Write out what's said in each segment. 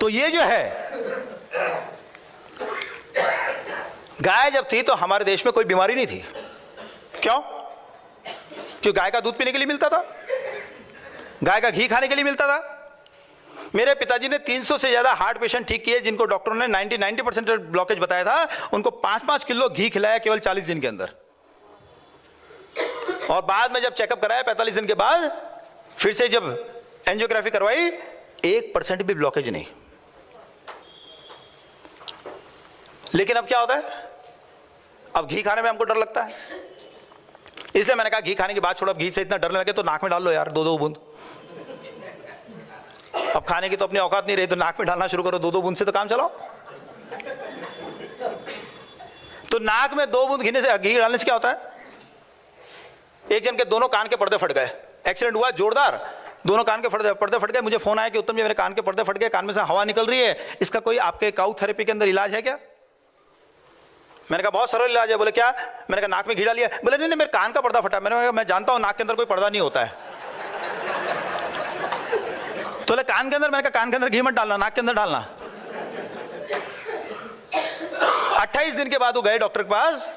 तो ये जो है, गाय जब थी तो हमारे देश में कोई बीमारी नहीं थी। क्यों? क्योंकि गाय का दूध पीने के लिए मिलता था, गाय का घी खाने के लिए मिलता था। मेरे पिताजी ने 300 से ज्यादा हार्ट पेशेंट ठीक किए जिनको डॉक्टरों ने 90% ब्लॉकेज बताया था। उनको 5-5 किलो घी खिलाया केवल 40 दिन के अंदर। और बाद में जब चेकअप कराया 45 दिन के बाद, फिर से जब एंजियोग्राफी करवाई, 1% भी ब्लॉकेज नहीं। लेकिन अब क्या होता है, अब घी खाने में हमको डर लगता है। इसलिए मैंने कहा घी खाने की बात छोड़ो, अब घी से इतना डरने लगे तो नाक में डाल लो यार 2-2 बूंद। अब खाने की तो अपनी औकात नहीं रही तो नाक में डालना शुरू करो 2-2 बूंद से तो काम चलाओ। तो नाक में 2 बूंद घी डालने से क्या होता है, एक जन के दोनों कान के पर्दे फट गए, एक्सीडेंट हुआ जोरदार, दोनों कान के पर्दे फट गए। मुझे फोन आया कि उत्तम जी मेरे कान के पर्दे फट गए, कान में से हवा निकल रही है, इसका कोई आपके काउ थेरेपी के अंदर इलाज है क्या? मैंने कहा बहुत सरल इलाज है। बोले क्या? मैंने कहा नाक में घी डालिए। बोले नहीं मेरे कान का पर्दा फटा। मैंने कहा मैं जानता हूं नाक के अंदर कोई पर्दा नहीं होता है। तो बोले कान के अंदर? मैंने कहा कान के अंदर घी मत डालना, नाक के अंदर डालना। 28 दिन के बाद वो गए डॉक्टर के पास।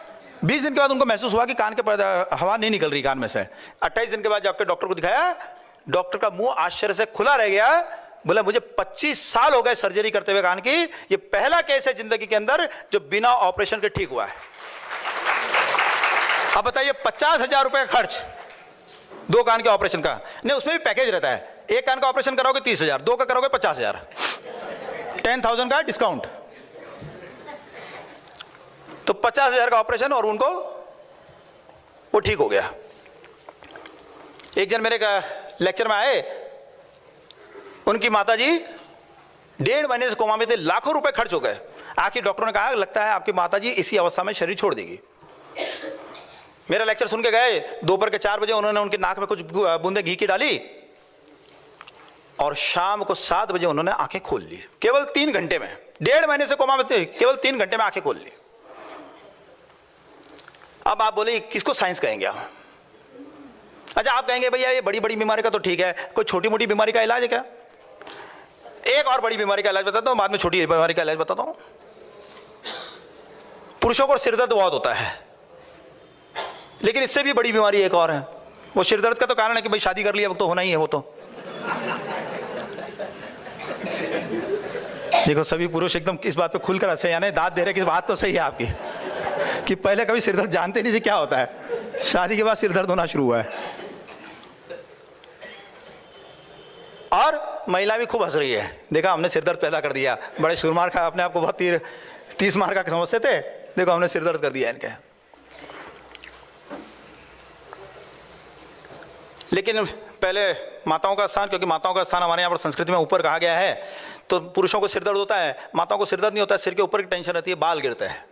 20 दिन के बाद उनको महसूस हुआ कि कान के पर्दा, हवा नहीं निकल रही कान में से। 28 दिन के बाद जाकर डॉक्टर को दिखाया, डॉक्टर का मुंह आश्चर्य से खुला रह गया। बोला मुझे 25 साल हो गए सर्जरी करते हुए कान की, ये पहला केस है जिंदगी के अंदर जो बिना ऑपरेशन के ठीक हुआ है। अब बताइए 50,000 रुपए का खर्च 2 कान के ऑपरेशन का। नहीं, उसमें भी पैकेज रहता है, एक कान का ऑपरेशन कराओगे 30,000, 2 का करोगे 50,000, 10,000 का डिस्काउंट। तो 50,000 का ऑपरेशन और उनको वो ठीक हो गया। एक जन मेरे लेक्चर में आए, उनकी माताजी 1.5 महीने से कोमा में थे, लाखों रुपए खर्च हो गए। आखिर डॉक्टरों ने कहा लगता है आपकी माताजी इसी अवस्था में शरीर छोड़ देगी। मेरा लेक्चर सुन के गए, दोपहर के 4 बजे उन्होंने उनकी नाक में कुछ बूंदे घी की डाली और शाम को 7 बजे उन्होंने आंखें खोल ली, केवल 3 घंटे में। 1.5 महीने से कोमा में थे, केवल 3 घंटे में आंखें खोल ली। अब आप बोले किसको साइंस कहेंगे आप? अच्छा आप कहेंगे भैया ये बड़ी बड़ी बीमारी का तो ठीक है, कोई छोटी मोटी बीमारी का इलाज है क्या? एक और बड़ी बीमारी का इलाज बताता हूं, बाद में छोटी बीमारी का इलाज बताता हूं। पुरुषों को सिरदर्द बहुत होता है, लेकिन इससे भी बड़ी बीमारी एक और है। वो सिरदर्द का तो कारण है कि भाई शादी कर लिया, वो तो होना ही है। वो तो देखो सभी पुरुष एकदम इस बात पे खुलकर हंसे, यानी दांत दे रहे कि बात तो सही है आपकी, कि पहले कभी सिरदर्द जानते नहीं थे क्या होता है, शादी के बाद सिरदर्द होना शुरू हुआ है। और महिला भी खूब हंस रही है, देखा हमने सिरदर्द पैदा कर दिया। बड़े शुरमार का अपने आप को बहुत 30 मार का समझते थे, देखो हमने सिरदर्द कर दिया इनके। लेकिन पहले माताओं का स्थान, क्योंकि माताओं का स्थान हमारे यहाँ पर संस्कृति में ऊपर कहा गया है, तो पुरुषों को सिरदर्द होता है, माताओं को सिरदर्द नहीं होता है। सिर के ऊपर की टेंशन रहती है, बाल गिरते हैं।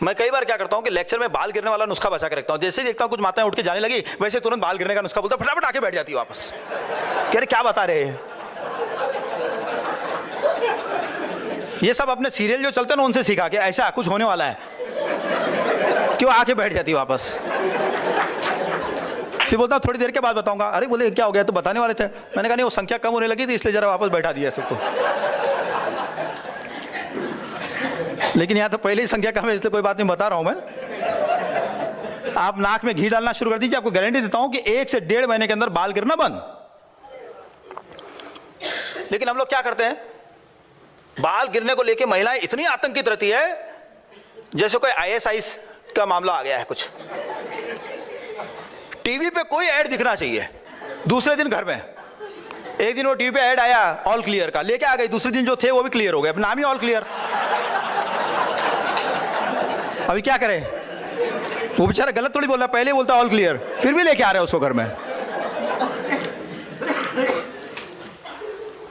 मैं कई बार क्या करता हूं कि लेक्चर में बाल गिरने वाला नुस्खा बचा के रखता हूं। जैसे ही देखता हूं कुछ माताएं उठ के जाने लगी, वैसे तुरंत बाल गिरने का नुस्खा बोलता, फटाफट आके बैठ जाती है वापस। कह रहे क्या बता रहे हैं ये सब? अपने सीरियल जो चलते हैं ना उनसे सीखा के ऐसा कुछ होने वाला है, क्यों आके बैठ जाती है वापस। फिर बोलता थोड़ी देर के बाद बताऊंगा। अरे बोले क्या हो गया, तो बताने वाले थे। मैंने कहा नहीं वो संख्या कम होने लगी थी इसलिए जरा वापस बैठा दिया सबको। लेकिन यहाँ तो पहले ही संख्या कम है इसलिए कोई बात नहीं बता रहा हूं मैं। आप नाक में घी डालना शुरू कर दीजिए, आपको गारंटी देता हूं कि 1 से 1.5 महीने के अंदर बाल गिरना बंद। लेकिन हम लोग क्या करते हैं, बाल गिरने को लेकर महिलाएं इतनी आतंकित रहती है जैसे कोई ISIS का मामला आ गया है कुछ। टीवी पे कोई ऐड दिखना चाहिए, दूसरे दिन घर में। एक दिन वो टीवी पे ऐड आया ऑल क्लियर का, लेके आ गई, दूसरे दिन जो थे वो भी क्लियर हो गए, नाम ही ऑल क्लियर। अभी क्या करें, वो बेचारा गलत थोड़ी बोल रहा, पहले बोलता ऑल क्लियर, फिर भी लेके आ रहे हैं उसको घर में।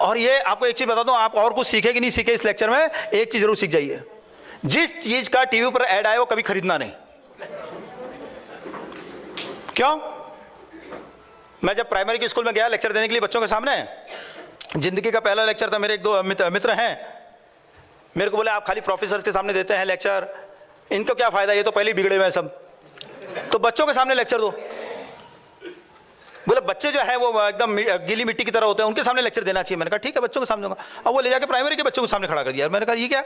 और ये आपको एक चीज बता दूं, आप और कुछ सीखे कि नहीं सीखे इस लेक्चर में, एक चीज जरूर सीख जाइए, जिस चीज का टीवी पर ऐड आए वो कभी खरीदना नहीं। क्यों? मैं जब प्राइमरी की स्कूल में गया लेक्चर देने के लिए बच्चों के सामने, जिंदगी का पहला लेक्चर था, मेरे एक दो मित्र हैं, मेरे को बोले आप खाली प्रोफेसर के सामने देते हैं लेक्चर, इनको क्या फायदा, ये तो पहले ही बिगड़े हुए हैं सब, तो बच्चों के सामने लेक्चर दो। बोले बच्चे जो है वो एकदम गीली मिट्टी की तरह होते हैं, उनके सामने लेक्चर देना चाहिए। मैंने कहा ठीक है, बच्चों के सामने दूंगा। अब वो ले जाके प्राइमरी के बच्चों को सामने खड़ा कर दिया। मैंने कहा ये क्या?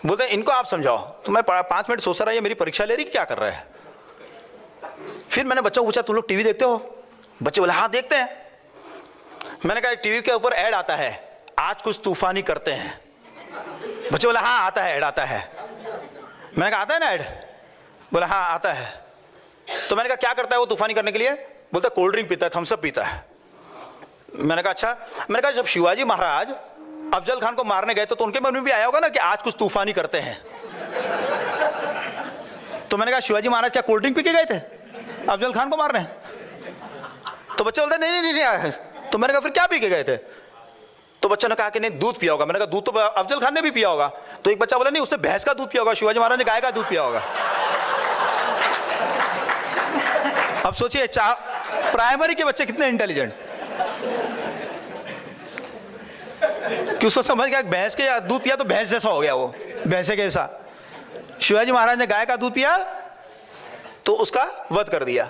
बोलते हैं इनको आप समझाओ। तो मैं 5 मिनट सोच रहा, ये मेरी परीक्षा ले रही क्या कर रहा है। फिर मैंने बच्चों को पूछा तुम लोग टीवी देखते हो? बच्चे बोले हाँ देखते हैं। मैंने कहा टीवी के ऊपर ऐड आता है, आज कुछ तूफानी करते हैं। बच्चे बोले हाँ आता है, ऐड आता है। मैंने कहा आता है ना ऐड? बोला हाँ आता है। तो मैंने कहा क्या करता है वो तूफानी करने के लिए? बोलता कोल्ड ड्रिंक पीता है, थम्स अप पीता है। मैंने कहा अच्छा। मैंने कहा जब शिवाजी महाराज अफजल खान को मारने गए तो उनके मन में भी आया होगा ना कि आज कुछ तूफानी करते हैं। तो मैंने कहा शिवाजी महाराज क्या कोल्ड ड्रिंक पी के गए थे अफजल खान को मारने? तो बच्चे बोलते नहीं आया। तो मैंने कहा फिर क्या पी के गए थे? तो बच्चे ने कहा कि नहीं दूध पिया होगा। मैंने कहा दूध तो अफजल खान ने भी पिया होगा। तो एक बच्चा बोला नहीं उसने भैंस का दूध पिया होगा, शिवाजी महाराज ने गाय का दूध पिया होगा। अब सोचिए प्राइमरी के बच्चे कितने इंटेलिजेंट कि उसको समझ गया भैंस के दूध पिया तो भैंस जैसा हो गया, वो भैंसे के जैसा। शिवाजी महाराज ने गाय का दूध पिया तो उसका वध कर दिया।